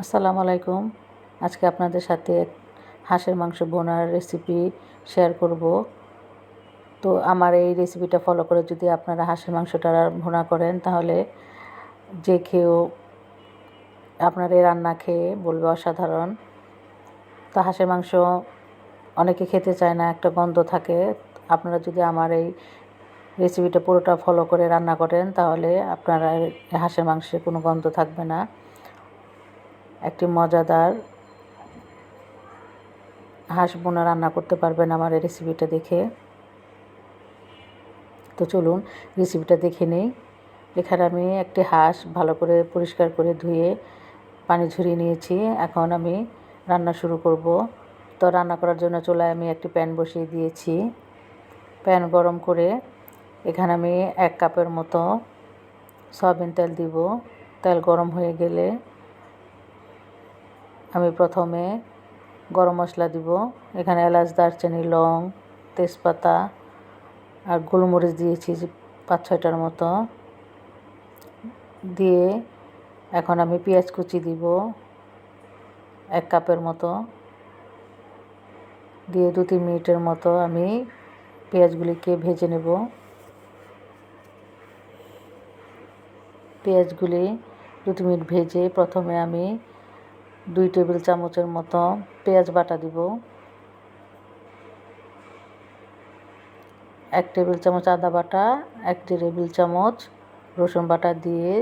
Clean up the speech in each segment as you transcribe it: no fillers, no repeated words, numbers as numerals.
আসসালামু আলাইকুম। আজকে আপনাদের সাথে হাঁসের মাংস ভুনার রেসিপি শেয়ার করব। তো আমার এই রেসিপিটা ফলো করে যদি আপনারা হাঁসের মাংসটা ভুনা করেন তাহলে যে খেয়েও আপনার এই রান্না খেয়ে বলবে অসাধারণ। তো হাঁসের মাংস অনেকে খেতে চায় না, একটা গন্ধ থাকে। আপনারা যদি আমার এই রেসিপিটা পুরোটা ফলো করে রান্না করেন তাহলে আপনারা হাঁসের মাংসে কোনো গন্ধ থাকবে না। একটি মজাদার হাঁস ভুনা রান্না করতে পারবেন আমার এই রেসিপিটা দেখে। তো চলুন রেসিপিটা দেখে নিই। এখানে আমি একটি হাঁস ভালো করে পরিষ্কার করে ধুয়ে পানি ঝরিয়ে নিয়েছি। এখন আমি রান্না শুরু করব। তো রান্না করার জন্য চুলায় আমি একটি প্যান বসিয়ে দিয়েছি। প্যান গরম করে এখানে আমি 1 কাপের মতো সয়াবিন তেল দিব। তেল গরম হয়ে গেলে আমি প্রথমে গরম মশলা দিব। এখানে এলাচ, দারচিনি, লং, তেজপাতা আর গোলমরিচ দিয়েছি 5-6টার মতো দিয়ে এখন আমি পেঁয়াজ কুচি দিব 1 কাপের মতো দিয়ে 2-3 মিনিটের মতো আমি পেঁয়াজগুলিকে ভেজে নেব। পেঁয়াজগুলি 2 মিনিট ভেজে প্রথমে আমি 2 টেবিল চামচের মতো পেঁয়াজ বাটা দিব। 1 টেবিল চামচ আদা বাটা, 1 টেবিল চামচ রসুন বাটা দিয়ে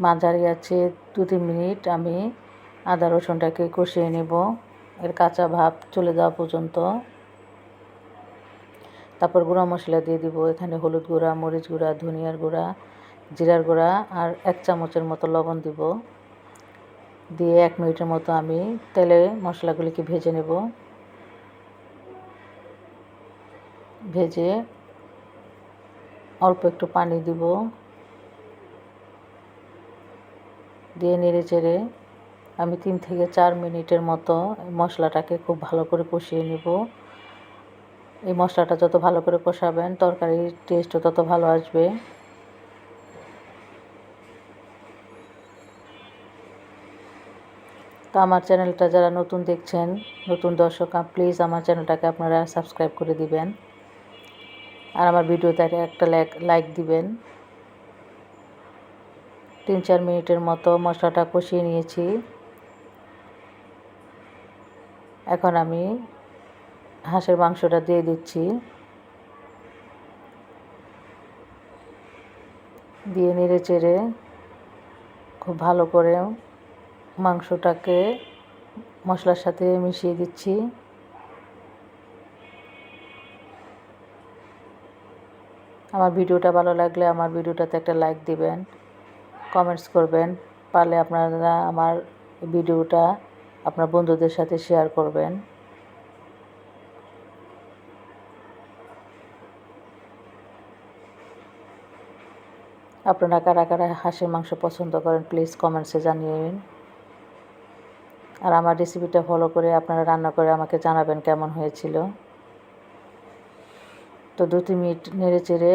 মাঝারি আঁচে 2-3 মিনিট আমি আদা রসুনটাকে কষিয়ে নেব এর কাঁচা ভাব চলে যাওয়া পর্যন্ত। তারপর গুঁড়া মশলা দিয়ে দিব। এখানে হলুদ গুঁড়া, মরিচ গুঁড়া, ধনিয়ার গুঁড়া, জিরার গুঁড়া আর 1 চামচের মতো লবণ দিব। দিয়ে 1 মিনিটের মতো আমি তেলে মশলাগুলিকে ভেজে নেব। ভেজে অল্প একটু পানি দিব। দিয়ে নেড়ে চেড়ে আমি 3 থেকে 4 মিনিটের মতো মশলাটাকে খুব ভালো করে কষিয়ে নেব। এই মশলাটা যত ভালো করে কষাবেন তরকারির টেস্টও তত ভালো আসবে। তো আমার চ্যানেলটা যারা নতুন দেখছেন, নতুন দর্শক, প্লিজ আমার চ্যানেলটাকে আপনারা সাবস্ক্রাইব করে দিবেন আর আমার ভিডিওতে একটা লাইক দিবেন। 3-4 মিনিটের মতো মশলাটা কষিয়ে নিয়েছি। এখন আমি হাঁসের মাংসটা দিয়ে দিচ্ছি। দিয়ে নেড়ে চেড়ে খুব ভালো করে মাংসটাকে মশলার সাথে মিশিয়ে দিচ্ছি। আমার ভিডিওটা ভালো লাগলে আমার ভিডিওটাতে একটা লাইক দিবেন, কমেন্টস করবেন, পারলে আপনারা আমার ভিডিওটা আপনার বন্ধুদের সাথে শেয়ার করবেন। আপনারা কারা কারা হাঁসের মাংস পছন্দ করেন প্লিজ কমেন্টসে জানিয়েন। আর আমার রেসিপিটা ফলো করে আপনারা রান্না করে আমাকে জানাবেন কেমন হয়েছিল। তো 2-3 মিনিট নেড়ে চেড়ে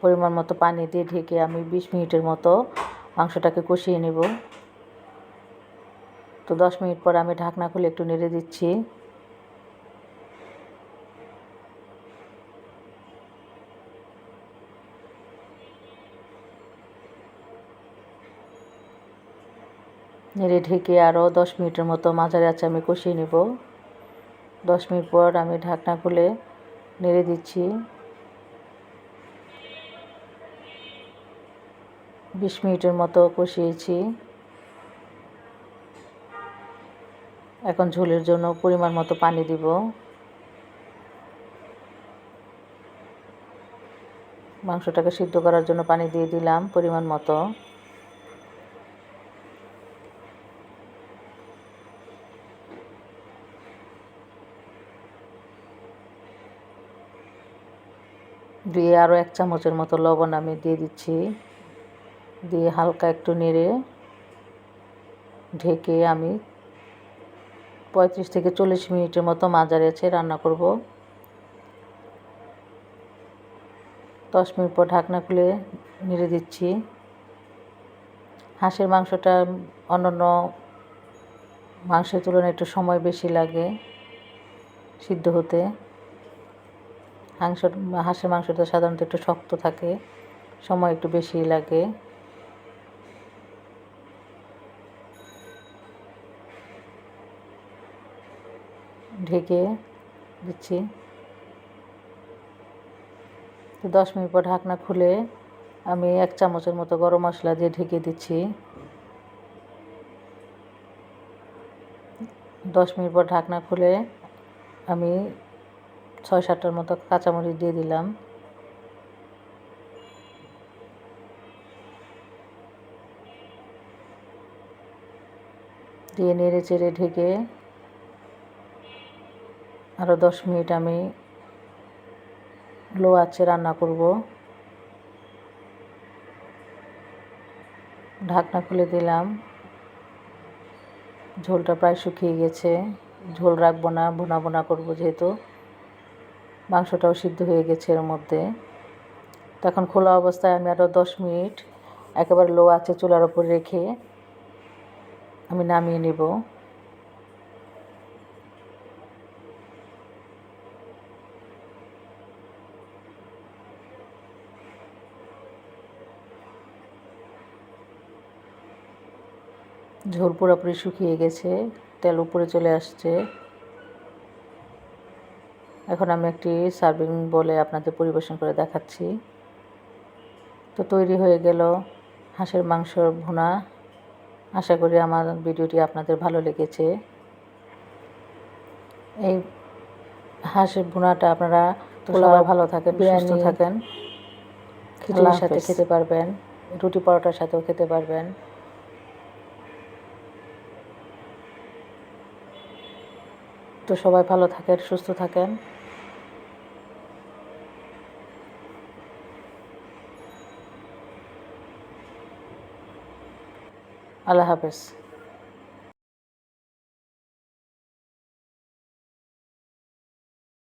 পরিমাণ মতো পানি দিয়ে ঢেকে আমি 20 মিনিটের মতো মাংসটাকে কষিয়ে নেব। তো 10 মিনিট পর আমি ঢাকনা খুলে একটু নেড়ে দিচ্ছি। নেড়ে ঢেকে আরও 10 মিনিটের মতো মাঝারি আঁচে আমি কষিয়ে নেব। 10 মিনিট পর আমি ঢাকনা খুলে নেড়ে দিচ্ছি। 20 মিনিটের মতো কষিয়েছি। এখন ঝোলের জন্য পরিমাণ মতো পানি দিব। মাংসটাকে সিদ্ধ করার জন্য পানি দিয়ে দিলাম পরিমাণ মতো। দিয়ে আরও 1 চামচের মতো লবণ আমি দিয়ে দিচ্ছি। দিয়ে হালকা একটু নেড়ে ঢেকে আমি 35 থেকে 40 মিনিটের মতো মাঝারি আঁচে রান্না করব। 10 মিনিট পর ঢাকনা খুলে নেড়ে দিচ্ছি। হাঁসের মাংসটা অন্যান্য মাংসের তুলনায় একটু সময় বেশি লাগে সিদ্ধ হতে। হাঁসের মাংসটা সাধারণত একটু শক্ত থাকে, সময় একটু বেশি লাগে। ঢেকে দিচ্ছি। তো 10 মিনিট পর ঢাকনা খুলে আমি 1 চামচের মতো গরম মশলা দিয়ে ঢেকে দিচ্ছি। 10 মিনিট পর ঢাকনা খুলে আমি 6-7টার মতো কাঁচামরিচ দিয়ে দিলাম। দিয়ে নেড়ে চেড়ে ঢেকে আরও 10 মিনিট আমি লো আঁচে রান্না করব। ঢাকনা খুলে দিলাম। ঝোলটা প্রায় শুকিয়ে গেছে। ঝোল রাখবো না, ভুনা ভুনা করবো যেহেতু। মাংসটাও সিদ্ধ হয়ে গেছে এর মধ্যে। তখন খোলা অবস্থায় আমি আরও 10 মিনিট একেবারে লো আঁচে চুলার ওপর রেখে আমি নামিয়ে নেব। ঝোল পুরোপুরি শুকিয়ে গেছে, তেল উপরে চলে আসছে। এখন আমি একটি সার্ভিং বলে আপনাদের পরিবেশন করে দেখাচ্ছি। তো তৈরি হয়ে গেল হাঁসের মাংসর ভুনা। আশা করি আমার ভিডিওটি আপনাদের ভালো লেগেছে। এই হাঁসের ভুনাটা আপনারা সবাই ভালো থাকেন, সুস্থ থাকেন। খিচুড়ির সাথে খেতে পারবেন, রুটি পরোটার সাথেও খেতে পারবেন। তো সবাই ভালো থাকেন, সুস্থ থাকেন। আল্লাহ হাফেজ।